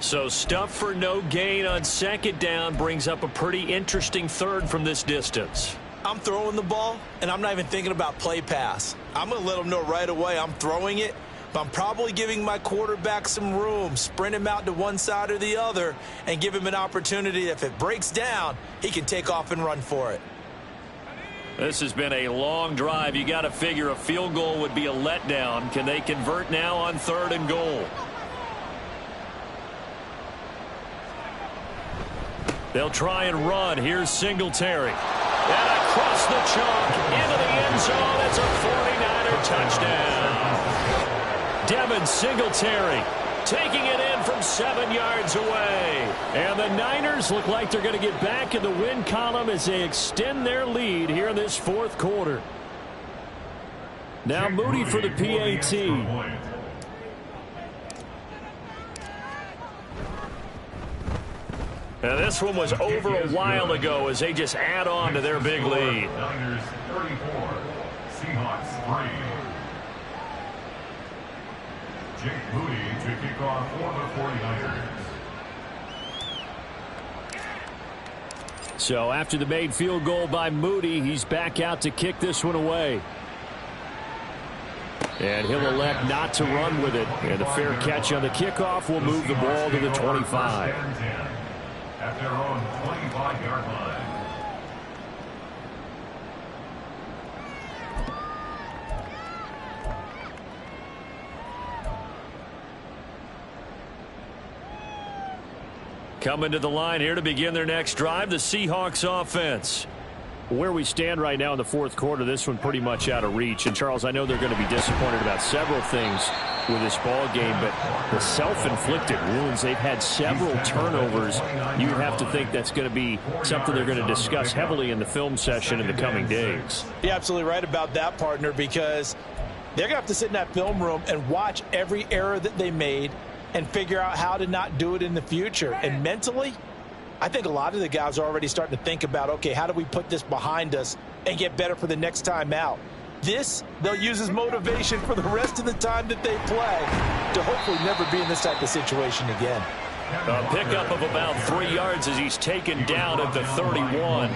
So stuff for no gain on 2nd down brings up a pretty interesting 3rd from this distance. I'm throwing the ball, and I'm not even thinking about play pass. I'm going to let them know right away I'm throwing it, but I'm probably giving my quarterback some room, sprint him out to one side or the other, and give him an opportunity. If it breaks down, he can take off and run for it. This has been a long drive. You got to figure a field goal would be a letdown. Can they convert now on 3rd and goal? They'll try and run. Here's Singletary. And across the chalk into the end zone. It's a 49er touchdown. Devin Singletary taking it in from 7 yards away. And the Niners look like they're going to get back in the win column as they extend their lead here in this 4th quarter. Now Moody for the PAT. Now this one was over a while ago as they just add on to their big lead. Niners 34, Seahawks 3. Jake Moody to kick off for the 49ers. So after the made field goal by Moody, he's back out to kick this one away. And he'll elect not to run with it. And a fair catch on the kickoff will move the ball to the 25. At their own 25-yard line. Coming to the line here to begin their next drive, the Seahawks offense. Where we stand right now in the 4th quarter, this one pretty much out of reach. And, Charles, I know they're going to be disappointed about several things with this ball game, but the self-inflicted wounds, they've had several turnovers. You have to think that's going to be something they're going to discuss heavily in the film session in the coming days. You're absolutely right about that, partner, because they're going to have to sit in that film room and watch every error that they made and figure out how to not do it in the future. And mentally, I think a lot of the guys are already starting to think about, okay, how do we put this behind us and get better for the next time out? This, they'll use as motivation for the rest of the time that they play to hopefully never be in this type of situation again. A pickup of about 3 yards as he's taken down at the 31.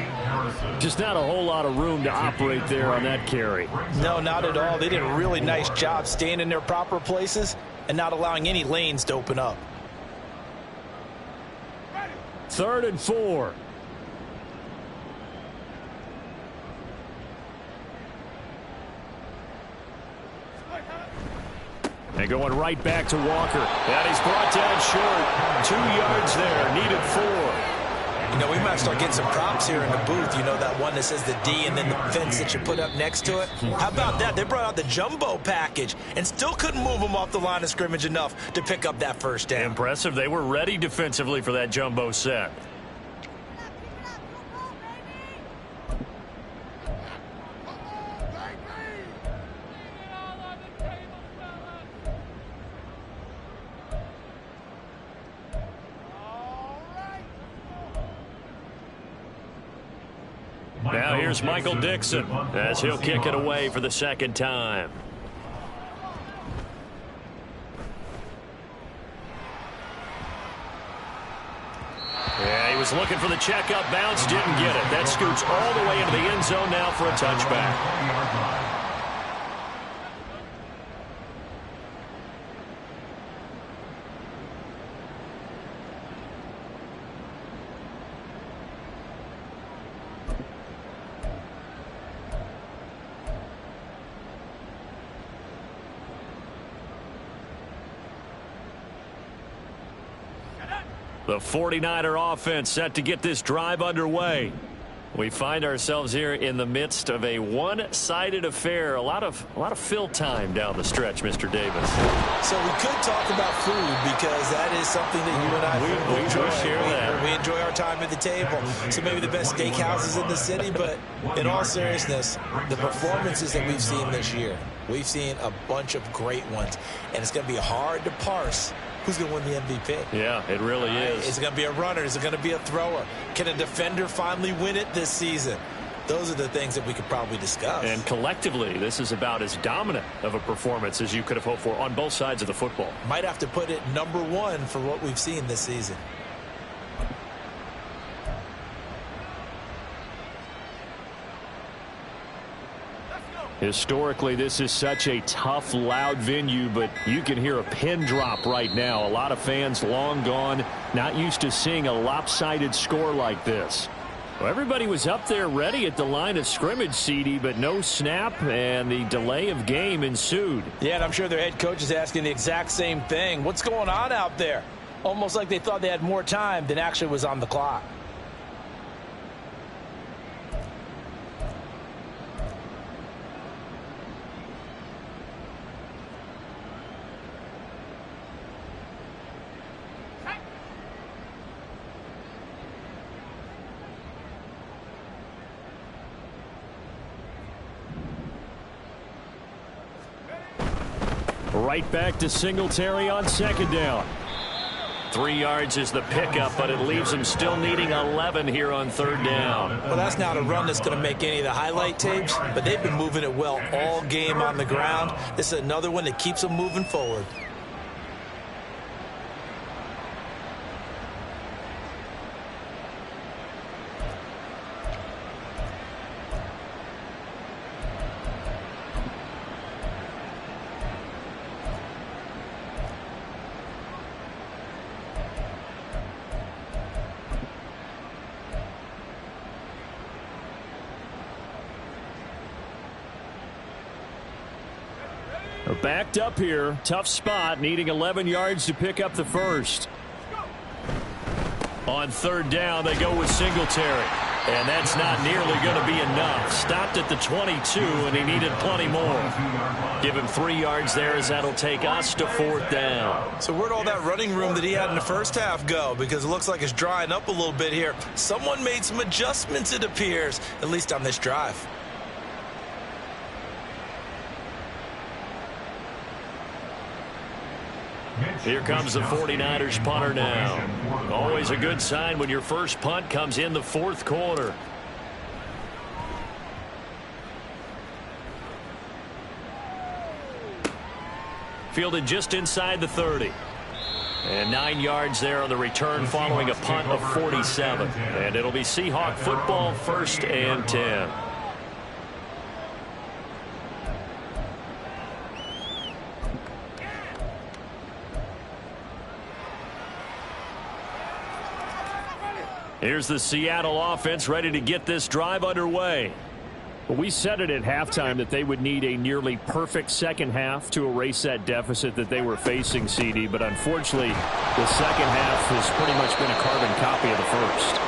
Just not a whole lot of room to operate there on that carry. No, not at all. They did a really nice job staying in their proper places and not allowing any lanes to open up. 3rd and 4. And going right back to Walker. And he's brought down short. 2 yards there. Needed 4. You know, we might start getting some props here in the booth. You know, that one that says the D and then the fence that you put up next to it. How about that? They brought out the jumbo package and still couldn't move them off the line of scrimmage enough to pick up that first down. Impressive. They were ready defensively for that jumbo set. Now here's Michael Dixon as he'll kick it away for the second time. Yeah, he was looking for the checkup bounce, didn't get it. That scoots all the way into the end zone now for a touchback. The 49er offense set to get this drive underway. We find ourselves here in the midst of a one-sided affair. A lot of fill time down the stretch, Mr. Davis. So we could talk about food because that is something that you and I we enjoy. share that. We enjoy our time at the table. So maybe the best steakhouses in the city, but in all seriousness, the performances that we've seen this year, we've seen a bunch of great ones, and it's going to be hard to parse who's going to win the MVP. Yeah, it really is. Is it going to be a runner? Is it going to be a thrower? Can a defender finally win it this season? Those are the things that we could probably discuss. And collectively, this is about as dominant of a performance as you could have hoped for on both sides of the football. Might have to put it #1 for what we've seen this season. Historically, this is such a tough, loud venue, but you can hear a pin drop right now. A lot of fans long gone, not used to seeing a lopsided score like this. Well, everybody was up there ready at the line of scrimmage, CD, but no snap, and the delay of game ensued. Yeah, and I'm sure their head coach is asking the exact same thing. What's going on out there? Almost like they thought they had more time than actually was on the clock. Right back to Singletary on second down. 3 yards is the pickup, but it leaves him still needing 11 here on third down. Well, that's not a run that's going to make any of the highlight tapes, but they've been moving it well all game on the ground. This is another one that keeps them moving forward. Backed up here, tough spot, needing 11 yards to pick up the first. On third down, they go with Singletary. And that's not nearly going to be enough. Stopped at the 22, and he needed plenty more. Give him 3 yards there, as that'll take us to 4th down. So where'd all that running room that he had in the first half go? Because it looks like it's drying up a little bit here. Someone made some adjustments, it appears, at least on this drive. Here comes the 49ers punter now. Always a good sign when your first punt comes in the 4th quarter. Fielded just inside the 30. And 9 yards there on the return following a punt of 47. And it'll be Seahawk football, 1st and 10. Here's the Seattle offense ready to get this drive underway. Well, we said it at halftime that they would need a nearly perfect second half to erase that deficit that they were facing, CD. But unfortunately, the second half has pretty much been a carbon copy of the first.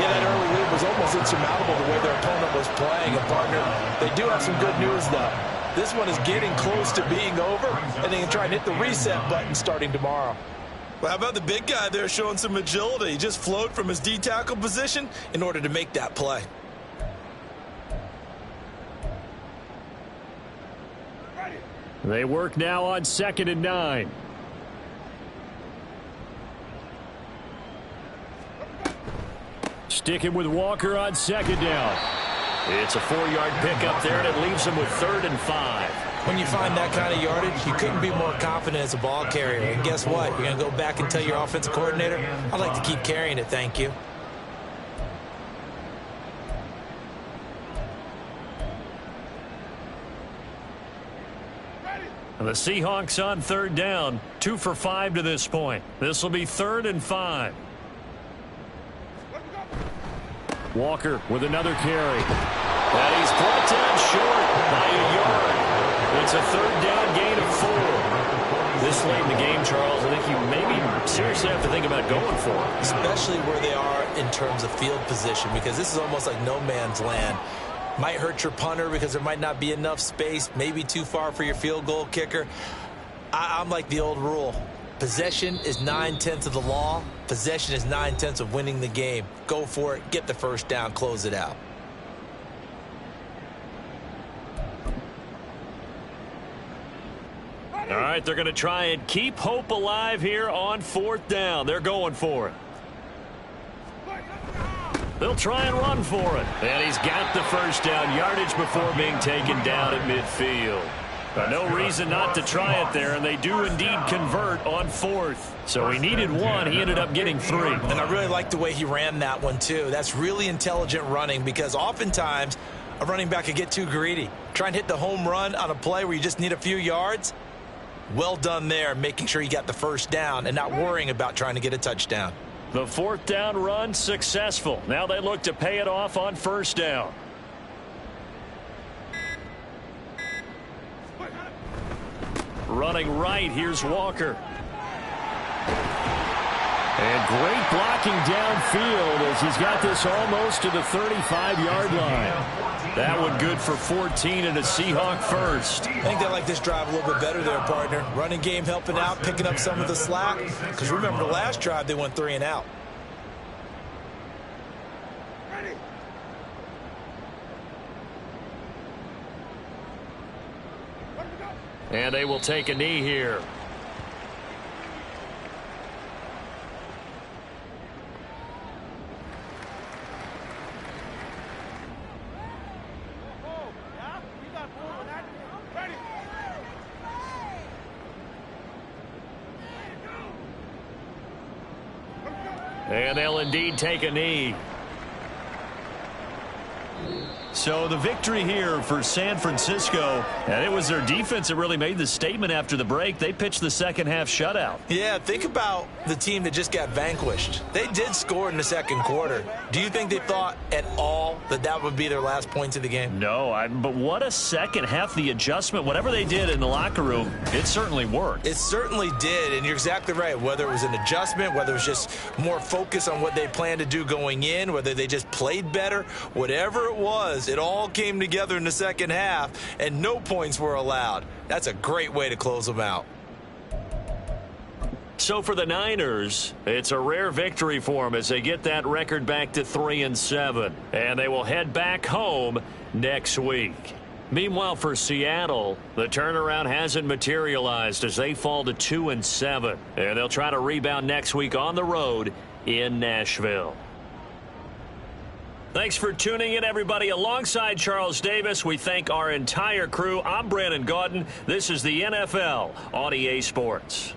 Yeah, that early lead was almost insurmountable the way their opponent was playing. And, partner, they do have some good news, though. This one is getting close to being over, and they can try and hit the reset button starting tomorrow. Well, how about the big guy there showing some agility? He just flowed from his D-tackle position in order to make that play. They work now on 2nd and 9. Sticking with Walker on 2nd down. It's a 4-yard pickup there, and it leaves them with 3rd and 5. When you find that kind of yardage, you couldn't be more confident as a ball carrier. And guess what? You're going to go back and tell your offensive coordinator, I'd like to keep carrying it, thank you. The Seahawks on 3rd down, 2 for 5 to this point. This will be 3rd and 5. Walker with another carry. And he's brought down short by a yard. It's a 3rd down gain of 4. This late in the game, Charles, I think you maybe seriously have to think about going for it. Especially where they are in terms of field position, because this is almost like no man's land. Might hurt your punter because there might not be enough space, maybe too far for your field goal kicker. I'm like the old rule. Possession is 9/10 of the law. Possession is 9/10 of winning the game. Go for it, get the first down, close it out. All right, they're going to try and keep hope alive here on 4th down. They're going for it. They'll try and run for it. And he's got the first down yardage before being taken down at midfield. No reason not to try it there, and they do indeed convert on 4th. So he needed 1. He ended up getting 3. And I really like the way he ran that one, too. That's really intelligent running, because oftentimes a running back could get too greedy. Try and hit the home run on a play where you just need a few yards. Well done there, making sure you got the first down and not worrying about trying to get a touchdown. The 4th down run successful. Now they look to pay it off on 1st down. Running right, here's Walker. And great blocking downfield as he's got this almost to the 35-yard line. That one good for 14 and a Seahawk first. I think they like this drive a little bit better there, partner. Running game helping out, picking up some of the slack. Because remember, the last drive they went 3 and out. And they will take a knee here. And they'll indeed take a knee. So the victory here for San Francisco, and it was their defense that really made the statement after the break. They pitched the second half shutout. Yeah, think about the team that just got vanquished. They did score in the second quarter. Do you think they thought at all that that would be their last points of the game? No, but what a second half. The adjustment, whatever they did in the locker room, it certainly worked. It certainly did, and you're exactly right. Whether it was an adjustment, whether it was just more focus on what they planned to do going in, whether they just played better, whatever it was, it all came together in the second half, and no points were allowed. That's a great way to close them out. So for the Niners, it's a rare victory for them as they get that record back to 3-7, and they will head back home next week. Meanwhile, for Seattle, the turnaround hasn't materialized as they fall to 2-7, and they'll try to rebound next week on the road in Nashville. Thanks for tuning in, everybody. Alongside Charles Davis, we thank our entire crew. I'm Brandon Gaudin. This is the NFL on EA Sports.